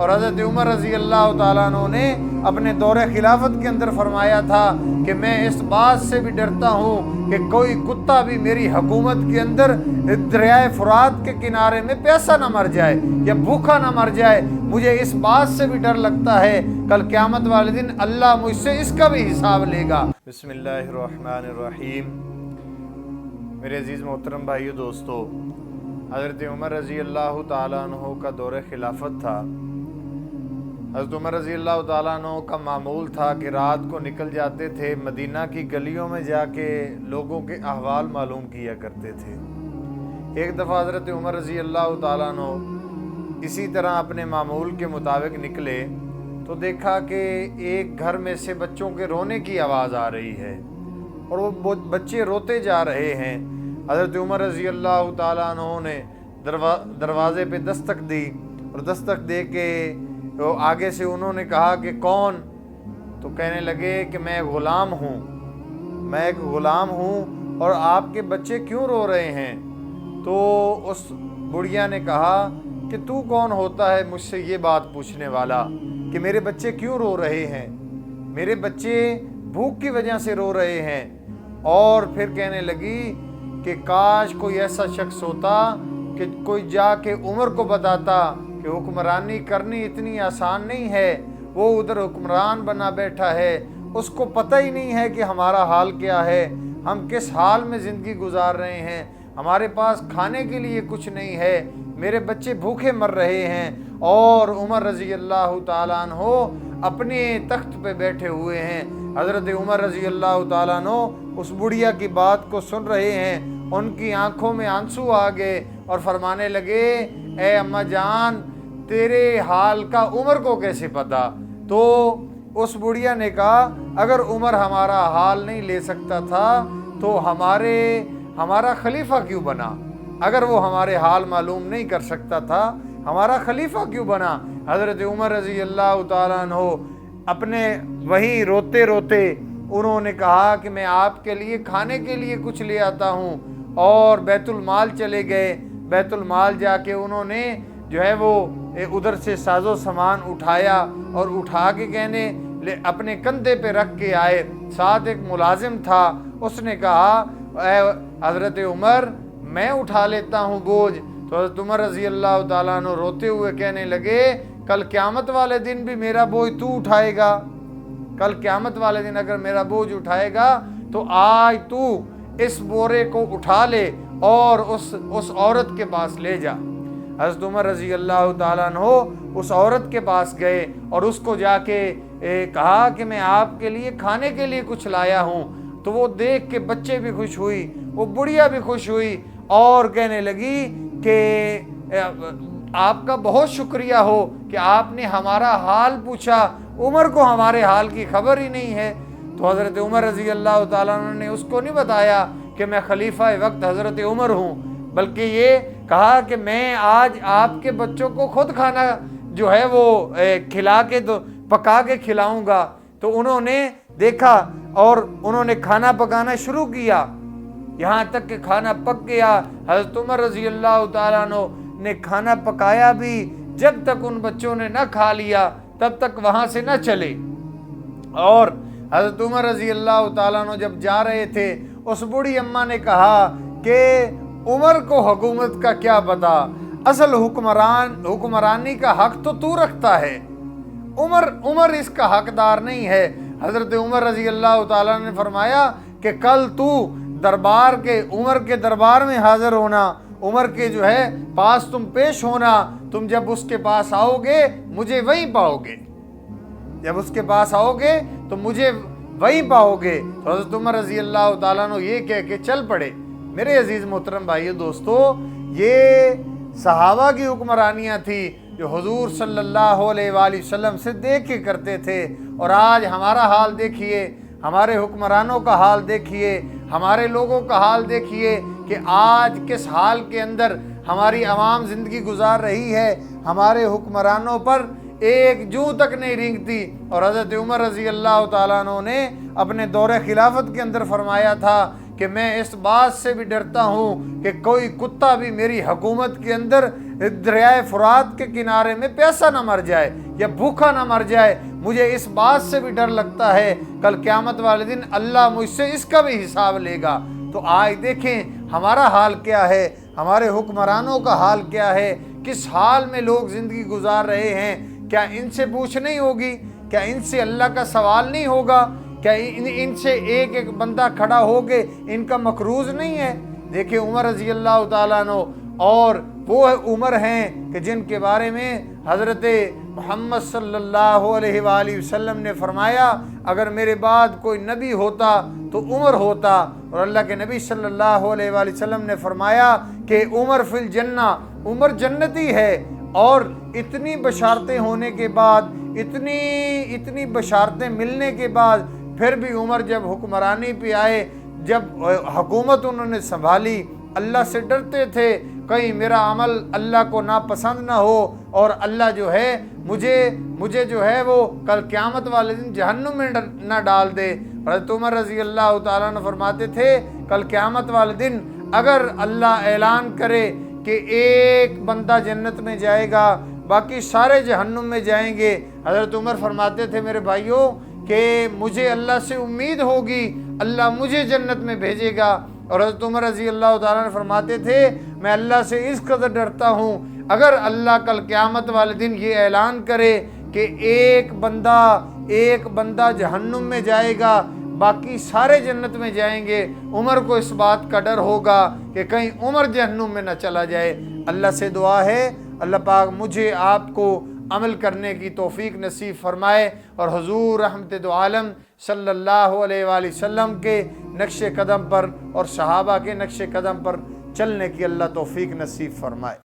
اور حضرت عمر رضی اللہ تعالیٰ عنہ نے اپنے دور خلافت کے اندر فرمایا تھا کہ میں اس بات سے بھی ڈرتا ہوں کہ کوئی کتا بھی میری حکومت کے اندر دریائے فرات کے کنارے میں پیاسا نہ مر جائے یا بھوکا نہ مر جائے۔ مجھے اس بات سے بھی ڈر لگتا ہے کل قیامت والے دن اللہ مجھ سے اس کا بھی حساب لے گا۔ بسم اللہ الرحمن الرحیم۔ میرے عزیز محترم بھائیو دوستو، حضرت عمر رضی اللہ تعالیٰ عنہ کا دور خلافت تھا۔ حضرت عمر رضی اللہ تعالیٰ عنہ کا معمول تھا کہ رات کو نکل جاتے تھے، مدینہ کی گلیوں میں جا کے لوگوں کے احوال معلوم کیا کرتے تھے۔ ایک دفعہ حضرت عمر رضی اللہ تعالیٰ عنہ اسی طرح اپنے معمول کے مطابق نکلے تو دیکھا کہ ایک گھر میں سے بچوں کے رونے کی آواز آ رہی ہے اور وہ بچے روتے جا رہے ہیں۔ حضرت عمر رضی اللہ تعالیٰ عنہ نے دروازے پہ دستک دی اور دستک دے کے تو آگے سے انہوں نے کہا کہ کون؟ تو کہنے لگے کہ میں غلام ہوں، میں ایک غلام ہوں اور آپ کے بچے کیوں رو رہے ہیں؟ تو اس بڑھیا نے کہا کہ تو کون ہوتا ہے مجھ سے یہ بات پوچھنے والا کہ میرے بچے کیوں رو رہے ہیں؟ میرے بچے بھوک کی وجہ سے رو رہے ہیں۔ اور پھر کہنے لگی کہ کاش کوئی ایسا شخص ہوتا کہ کوئی جا کے عمر کو بتاتا کہ حکمرانی کرنی اتنی آسان نہیں ہے، وہ ادھر حکمران بنا بیٹھا ہے، اس کو پتہ ہی نہیں ہے کہ ہمارا حال کیا ہے، ہم کس حال میں زندگی گزار رہے ہیں، ہمارے پاس کھانے کے لیے کچھ نہیں ہے، میرے بچے بھوکے مر رہے ہیں۔ اور عمر رضی اللہ تعالیٰ عنہ اپنے تخت پہ بیٹھے ہوئے ہیں۔ حضرت عمر رضی اللہ تعالیٰ عنہ اس بڑھیا کی بات کو سن رہے ہیں، ان کی آنکھوں میں آنسو آ گئے اور فرمانے لگے، اے اماں جان، تیرے حال کا عمر کو کیسے پتا؟ تو اس بڑھیا نے کہا اگر عمر ہمارا حال نہیں لے سکتا تھا تو ہمارا خلیفہ کیوں بنا؟ اگر وہ ہمارے حال معلوم نہیں کر سکتا تھا ہمارا خلیفہ کیوں بنا؟ حضرت عمر رضی اللہ تعالیٰ عنہ اپنے وہیں روتے روتے انہوں نے کہا کہ میں آپ کے لیے کھانے کے لیے کچھ لے آتا ہوں، اور بیت المال چلے گئے۔ بیت المال جا کے انہوں نے جو ہے وہ ادھر سے ساز و سامان اٹھایا اور اٹھا کے کہنے اپنے کندھے پہ رکھ کے آئے۔ ساتھ ایک ملازم تھا، اس نے کہا اے حضرت عمر میں اٹھا لیتا ہوں بوجھ۔ تو حضرت عمر رضی اللہ تعالیٰ عنہ روتے ہوئے کہنے لگے کل قیامت والے دن بھی میرا بوجھ تو اٹھائے گا؟ کل قیامت والے دن اگر میرا بوجھ اٹھائے گا تو آج تو اس بورے کو اٹھا لے اور اس عورت کے پاس لے جا۔ حضرت عمر رضی اللہ تعالیٰ عنہ اس عورت کے پاس گئے اور اس کو جا کے کہا کہ میں آپ کے لیے کھانے کے لیے کچھ لایا ہوں۔ تو وہ دیکھ کے بچے بھی خوش ہوئی، وہ بڑھیا بھی خوش ہوئی اور کہنے لگی کہ آپ کا بہت شکریہ ہو کہ آپ نے ہمارا حال پوچھا، عمر کو ہمارے حال کی خبر ہی نہیں ہے۔ تو حضرت عمر رضی اللہ تعالیٰ عنہ نے اس کو نہیں بتایا کہ میں خلیفہ وقت حضرت عمر ہوں، بلکہ یہ کہا کہ میں آج آپ کے بچوں کو خود کھانا جو ہے وہ کھلا کے پکا کے کھلاؤں گا۔ تو انہوں نے دیکھا اور انہوں نے کھانا پکانا شروع کیا، یہاں تک کہ کھانا پک گیا۔ حضرت عمر رضی اللہ تعالیٰ عنہ نے کھانا پکایا بھی، جب تک ان بچوں نے نہ کھا لیا تب تک وہاں سے نہ چلے۔ اور حضرت عمر رضی اللہ تعالیٰ عنہ جب جا رہے تھے، اس بوڑھی اماں نے کہا کہ عمر کو حکومت کا کیا پتا، اصل حکمرانی کا حق تو رکھتا ہے، عمر اس کا حقدار نہیں ہے۔ حضرت عمر رضی اللہ تعالیٰ نے فرمایا کہ کل تو عمر کے دربار میں حاضر ہونا، عمر کے جو ہے پاس تم پیش ہونا، تم جب اس کے پاس آؤ گے مجھے وہیں پاؤ گے، جب اس کے پاس آؤ گے تو مجھے وہیں پاؤ گے۔ تو حضرت عمر رضی اللہ تعالیٰ نے یہ کہہ کے چل پڑے۔ میرے عزیز محترم بھائیو دوستو، یہ صحابہ کی حکمرانیاں تھی جو حضور صلی اللہ علیہ وآلہ وسلم سے دیکھ کے کرتے تھے۔ اور آج ہمارا حال دیکھیے، ہمارے حکمرانوں کا حال دیکھیے، ہمارے لوگوں کا حال دیکھیے کہ آج کس حال کے اندر ہماری عوام زندگی گزار رہی ہے۔ ہمارے حکمرانوں پر ایک جوں تک نہیں رینگتی۔ اور حضرت عمر رضی اللہ تعالیٰ عنہ نے اپنے دور خلافت کے اندر فرمایا تھا کہ میں اس بات سے بھی ڈرتا ہوں کہ کوئی کتا بھی میری حکومت کے اندر دریائے فرات کے کنارے میں پیاسا نہ مر جائے یا بھوکا نہ مر جائے۔ مجھے اس بات سے بھی ڈر لگتا ہے کل قیامت والے دن اللہ مجھ سے اس کا بھی حساب لے گا۔ تو آج دیکھیں ہمارا حال کیا ہے، ہمارے حکمرانوں کا حال کیا ہے، کس حال میں لوگ زندگی گزار رہے ہیں۔ کیا ان سے پوچھ نہیں ہوگی؟ کیا ان سے اللہ کا سوال نہیں ہوگا؟ کیا ان سے ایک ایک بندہ کھڑا ہو کے ان کا مقروض نہیں ہے؟ دیکھیں عمر رضی اللہ تعالیٰ عنہ، اور وہ عمر ہیں کہ جن کے بارے میں حضرت محمد صلی اللہ علیہ وآلہ وسلم نے فرمایا اگر میرے بعد کوئی نبی ہوتا تو عمر ہوتا، اور اللہ کے نبی صلی اللہ علیہ وآلہ وسلم نے فرمایا کہ عمر فی الجنہ، عمر جنتی ہے۔ اور اتنی بشارتیں ہونے کے بعد، اتنی بشارتیں ملنے کے بعد پھر بھی عمر جب حکمرانی پہ آئے، جب حکومت انہوں نے سنبھالی، اللہ سے ڈرتے تھے کہیں میرا عمل اللہ کو ناپسند نہ ہو اور اللہ جو ہے مجھے جو ہے وہ کل قیامت والے دن جہنم میں نہ ڈال دے۔ حضرت عمر رضی اللہ تعالیٰ عنہ فرماتے تھے کل قیامت والے دن اگر اللہ اعلان کرے کہ ایک بندہ جنت میں جائے گا باقی سارے جہنم میں جائیں گے، حضرت عمر فرماتے تھے میرے بھائیوں کہ مجھے اللہ سے امید ہوگی اللہ مجھے جنت میں بھیجے گا۔ اور حضرت عمر رضی اللہ تعالیٰ نے فرماتے تھے میں اللہ سے اس قدر ڈرتا ہوں اگر اللہ کل قیامت والے دن یہ اعلان کرے کہ ایک بندہ جہنم میں جائے گا باقی سارے جنت میں جائیں گے، عمر کو اس بات کا ڈر ہوگا کہ کہیں عمر جہنم میں نہ چلا جائے۔ اللہ سے دعا ہے اللہ پاک مجھے آپ کو عمل کرنے کی توفیق نصیب فرمائے، اور حضور رحمت دو عالم صلی اللہ علیہ وآلہ وسلم کے نقش قدم پر اور صحابہ کے نقش قدم پر چلنے کی اللہ توفیق نصیب فرمائے۔